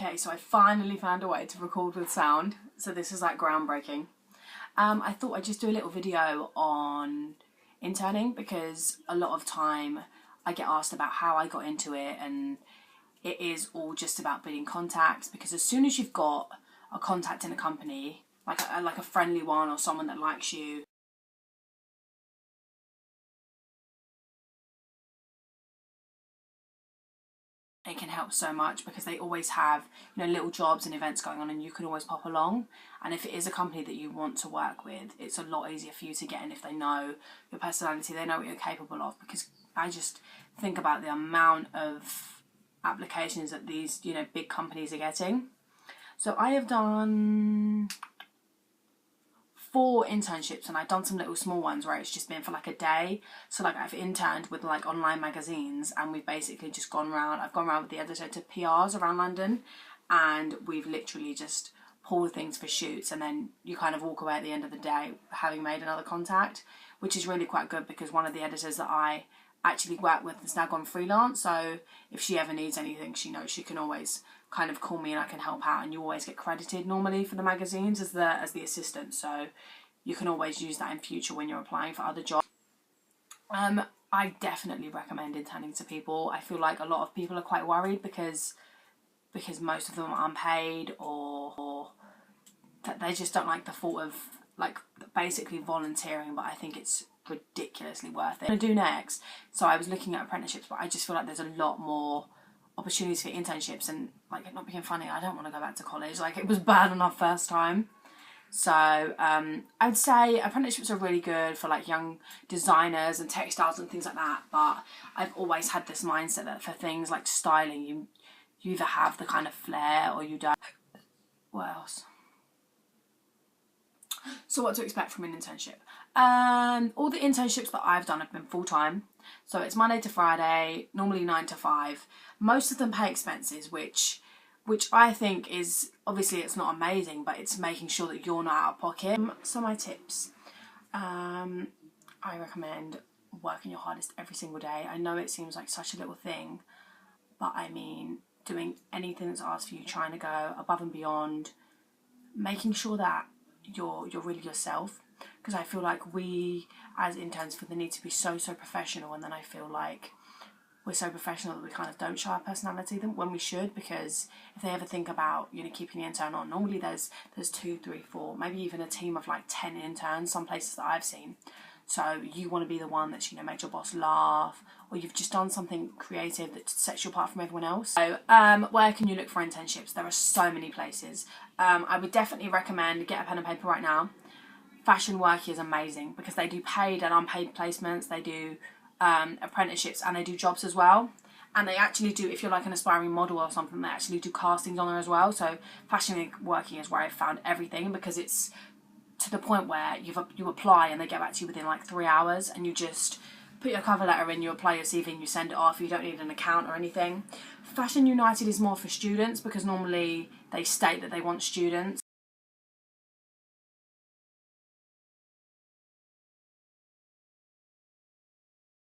Okay, so I finally found a way to record with sound, so this is like groundbreaking. I thought I'd just do a little video on interning because a lot of time I get asked about how I got into it, and it is all just about building contacts, because as soon as you've got a contact in a company, like a friendly one or someone that likes you, it can help so much, because they always have, you know, little jobs and events going on, and you can always pop along. And if it is a company that you want to work with, it's a lot easier for you to get in if they know your personality, they know what you're capable of. Because I just think about the amount of applications that these, you know, big companies are getting. So I have done 4 internships, and I've done some little small ones where it's just been for like a day. So like I've interned with like online magazines, and we've basically just gone around, I've gone around with the editor to PRs around London, and we've literally just pulled things for shoots, and then you kind of walk away at the end of the day having made another contact, which is really quite good, because one of the editors that I actually work with has now gone freelance, so if she ever needs anything, she knows she can always kind of call me and I can help out. And you always get credited normally for the magazines as the assistant, so you can always use that in future when you're applying for other jobs. I definitely recommend interning to people. I feel like a lot of people are quite worried because most of them are unpaid, or that they just don't like the thought of like basically volunteering, but I think it's ridiculously worth it. I'm gonna do next. So I was looking at apprenticeships, but I just feel like there's a lot more opportunities for internships, and like, not being funny, I don't want to go back to college. Like, it was bad enough first time. So I'd say apprenticeships are really good for like young designers and textiles and things like that, but I've always had this mindset that for things like styling, you either have the kind of flair or you don't. What else? So what to expect from an internship? All the internships that I've done have been full-time. So it's Monday to Friday, normally 9 to 5. Most of them pay expenses, which I think is, obviously it's not amazing, but it's making sure that you're not out of pocket. So my tips. I recommend working your hardest every single day. I know it seems like such a little thing, but I mean, doing anything that's asked for you, trying to go above and beyond, making sure that you're really yourself, because I feel like we as interns feel the need to be so professional, and then I feel like we're so professional that we kind of don't show our personality when we should, because if they ever think about, you know, keeping the intern on, normally there's 2, 3, 4, maybe even a team of like 10 interns, some places that I've seen. So you want to be the one that's, you know, made your boss laugh, or you've just done something creative that sets you apart from everyone else. So where can you look for internships? There are so many places. I would definitely recommend get a pen and paper right now. Fashion Work is amazing because they do paid and unpaid placements. They do apprenticeships, and they do jobs as well. And they actually do, if you're like an aspiring model or something, they actually do castings on there as well. So Fashion Working is where I found everything, because it's to the point where you apply and they get back to you within like 3 hours, and you just put your cover letter in, you apply your CV and you send it off. You don't need an account or anything. Fashion United is more for students, because normally they state that they want students.